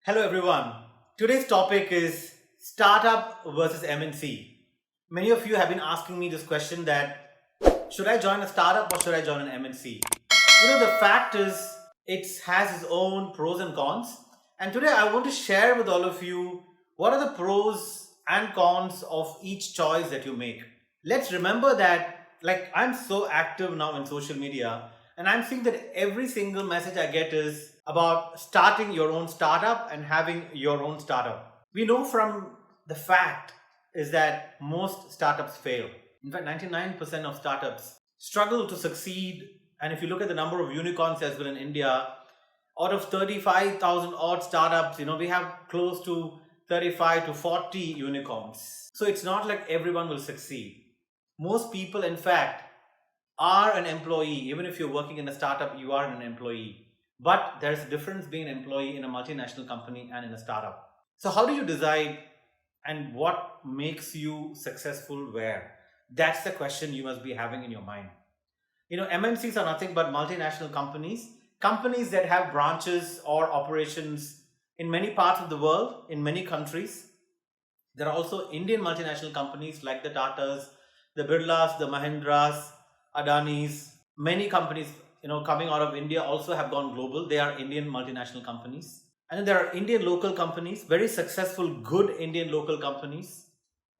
Hello everyone. Today's topic is startup versus MNC. Many of you have been asking me this question that should I join a startup or should I join an MNC? The fact is it has its own pros and cons. And today I want to share with all of you what are the pros and cons of each choice that you make. Let's remember that I'm so active now in social media and I'm seeing that every single message I get is about starting your own startup and having your own startup. We know from the fact is that most startups fail. In fact, 99% of startups struggle to succeed. And if you look at the number of unicorns as well in India, out of 35,000 odd startups, we have close to 35 to 40 unicorns. So it's not like everyone will succeed. Most people, in fact, are an employee. Even if you're working in a startup, you are an employee. But there's a difference being an employee in a multinational company and in a startup. So how do you decide and what makes you successful where? That's the question you must be having in your mind. MNCs are nothing but multinational companies, companies that have branches or operations in many parts of the world, in many countries. There are also Indian multinational companies like the Tatas, the Birlas, the Mahindras, Adanis. Many companies coming out of India also have gone global. They are Indian multinational companies. And then there are Indian local companies, very successful, good Indian local companies.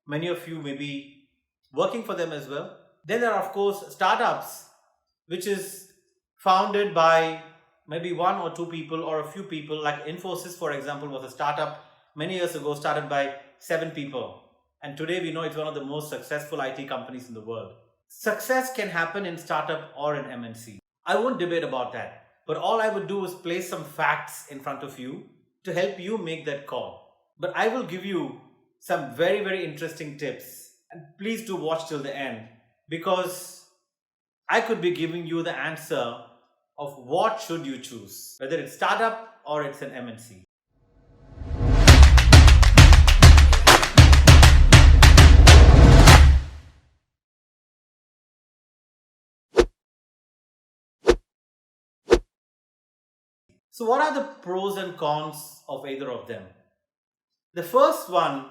Many of you may be working for them as well. Then there are, of course, startups, which is founded by maybe one or two people or a few people. Like Infosys, for example, was a startup many years ago, started by 7 people. And today we know it's one of the most successful IT companies in the world. Success can happen in startup or in MNC. I won't debate about that, but all I would do is place some facts in front of you to help you make that call. But I will give you some very, very interesting tips, and please do watch till the end because I could be giving you the answer of what should you choose, whether it's startup or it's an MNC. So, what are the pros and cons of either of them? The first one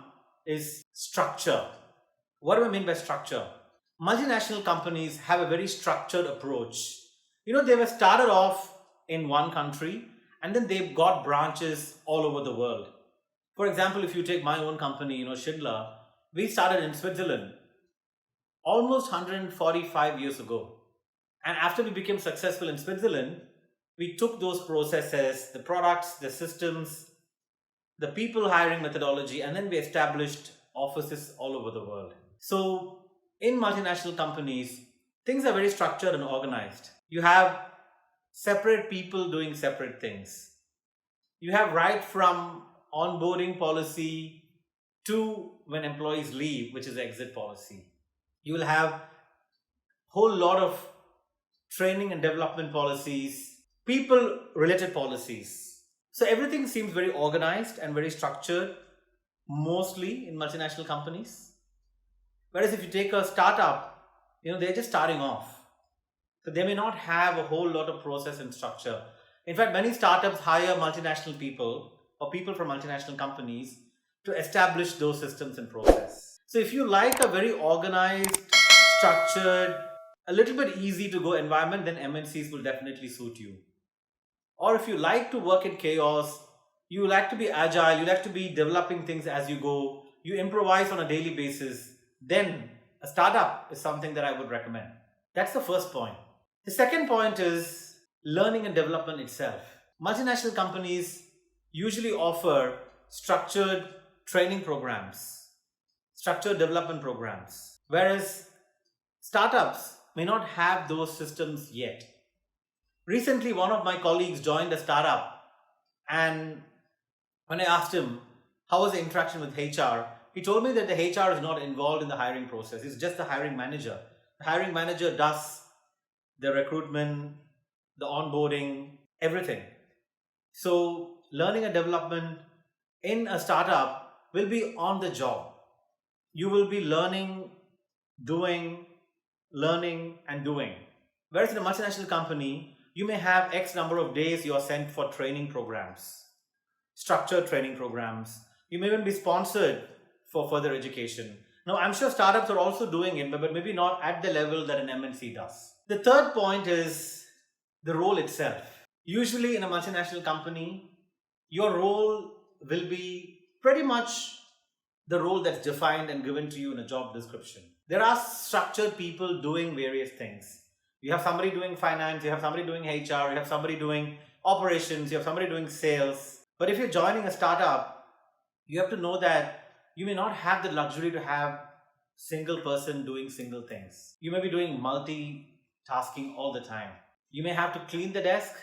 is structure. What do I mean by structure? Multinational companies have a very structured approach. They were started off in one country and then they've got branches all over the world. For example, if you take my own company, Schindler, we started in Switzerland almost 145 years ago. And after we became successful in Switzerland, we took those processes, the products, the systems, the people hiring methodology, and then we established offices all over the world. So in multinational companies, things are very structured and organized. You have separate people doing separate things. You have right from onboarding policy to when employees leave, which is exit policy. You will have whole lot of training and development policies, people related policies. So everything seems very organized and very structured, mostly in multinational companies. Whereas if you take a startup, they're just starting off. So they may not have a whole lot of process and structure. In fact, many startups hire multinational people or people from multinational companies to establish those systems and process. So if you like a very organized, structured, a little bit easy to go environment, then MNCs will definitely suit you. Or if you like to work in chaos, you like to be agile, you like to be developing things as you go, you improvise on a daily basis, then a startup is something that I would recommend. That's the first point. The second point is learning and development itself. Multinational companies usually offer structured training programs, structured development programs, whereas startups may not have those systems yet. Recently, one of my colleagues joined a startup, and when I asked him how was the interaction with HR, he told me that the HR is not involved in the hiring process. It's just the hiring manager. The hiring manager does the recruitment, the onboarding, everything. So learning and development in a startup will be on the job. You will be learning, doing, learning and doing. Whereas in a multinational company, you may have X number of days you are sent for training programs. structured training programs. You may even be sponsored for further education. Now, I'm sure startups are also doing it, but maybe not at the level that an MNC does. The third point is the role itself. Usually in a multinational company, your role will be pretty much the role that's defined and given to you in a job description. There are structured people doing various things. You have somebody doing finance, you have somebody doing HR, you have somebody doing operations, you have somebody doing sales. But if you're joining a startup, you have to know that you may not have the luxury to have single person doing single things. You may be doing multitasking all the time. You may have to clean the desk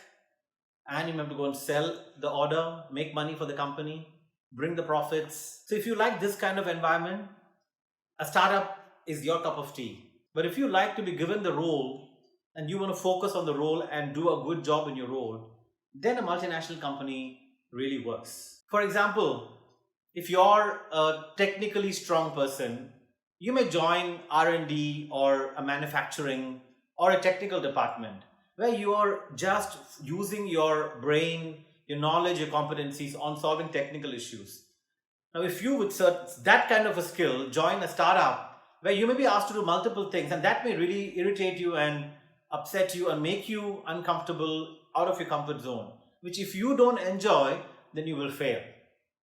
and you may have to go and sell the order, make money for the company, bring the profits. So if you like this kind of environment, a startup is your cup of tea. But if you like to be given the role and you want to focus on the role and do a good job in your role, then a multinational company really works. For example, if you're a technically strong person, you may join R&D or a manufacturing or a technical department where you are just using your brain, your knowledge, your competencies on solving technical issues. Now, if you with that kind of a skill join a startup where you may be asked to do multiple things, and that may really irritate you and upset you and make you uncomfortable out of your comfort zone, which if you don't enjoy, then you will fail.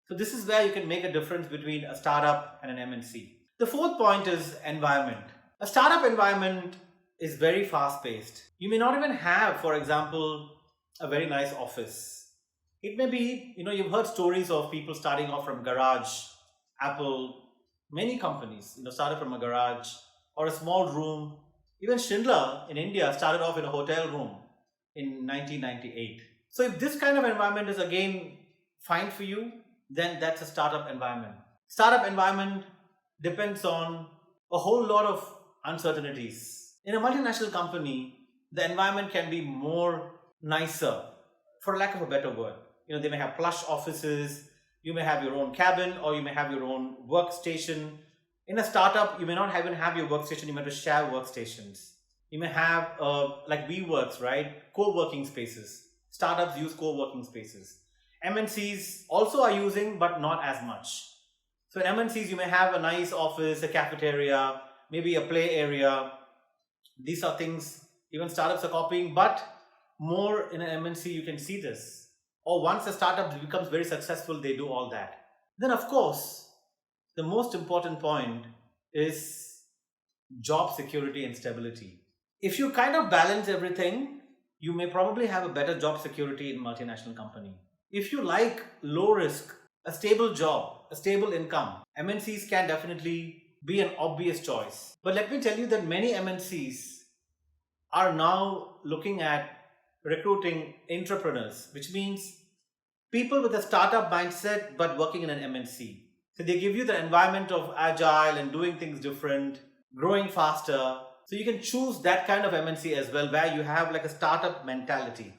So this is where you can make a difference between a startup and an MNC. The fourth point is environment. A startup environment is very fast paced. You may not even have, for example, a very nice office. It may be, you've heard stories of people starting off from garage. Apple, many companies, started from a garage or a small room. Even Schindler in India started off in a hotel room in 1998. So if this kind of environment is again fine for you, then that's a startup environment. Startup environment depends on a whole lot of uncertainties. In a multinational company, the environment can be more nicer, for lack of a better word. They may have plush offices, you may have your own cabin, or you may have your own workstation. In a startup, you may not even have your workstation, you may have to share workstations. You may have, like WeWorks, right? Co-working spaces. Startups use co-working spaces. MNCs also are using, but not as much. So in MNCs, you may have a nice office, a cafeteria, maybe a play area. These are things even startups are copying, but more in an MNC, you can see this. Or once a startup becomes very successful, they do all that. Then, of course, the most important point is job security and stability. If you kind of balance everything, you may probably have a better job security in a multinational company. If you like low risk, a stable job, a stable income, MNCs can definitely be an obvious choice. But let me tell you that many MNCs are now looking at recruiting entrepreneurs, which means people with a startup mindset but working in an MNC. So they give you the environment of agile and doing things different, growing faster. So you can choose that kind of MNC as well, where you have like a startup mentality.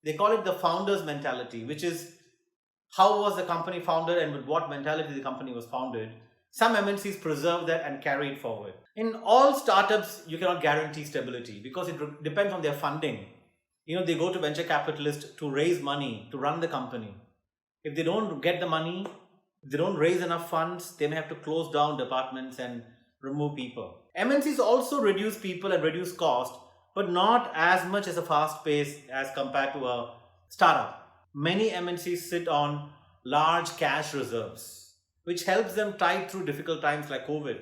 They call it the founder's mentality, which is how was the company founded and with what mentality the company was founded. Some MNCs preserve that and carry it forward. In all startups, you cannot guarantee stability because it depends on their funding. They go to venture capitalists to raise money to run the company. If they don't get the money, if they don't raise enough funds, they may have to close down departments and remove people. MNCs also reduce people and reduce cost, but not as much as a fast pace as compared to a startup. Many MNCs sit on large cash reserves, which helps them tide through difficult times like COVID.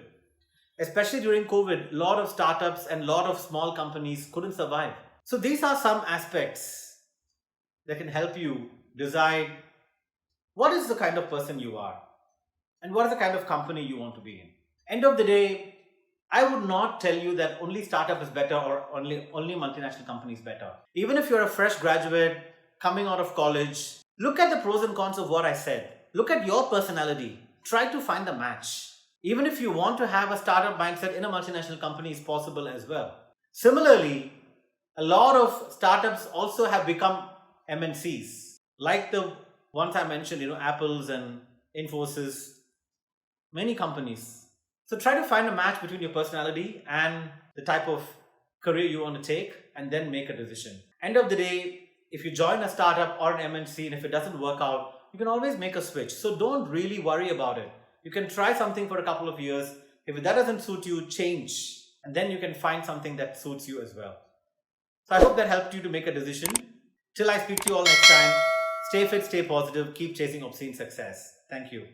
Especially during COVID, a lot of startups and a lot of small companies couldn't survive. So these are some aspects that can help you decide what is the kind of person you are and what is the kind of company you want to be in. End of the day, I would not tell you that only startup is better or only multinational company is better. Even if you're a fresh graduate coming out of college, look at the pros and cons of what I said. Look at your personality. Try to find the match. Even if you want to have a startup mindset in a multinational company, is possible as well. Similarly, a lot of startups also have become MNCs, like the ones I mentioned, Apple's and Infosys, many companies. So try to find a match between your personality and the type of career you want to take and then make a decision. End of the day, if you join a startup or an MNC and if it doesn't work out, you can always make a switch. So don't really worry about it. You can try something for a couple of years. If that doesn't suit you, change. And then you can find something that suits you as well. So I hope that helped you to make a decision. Till I speak to you all next time, stay fit, stay positive, keep chasing obscene success. Thank you.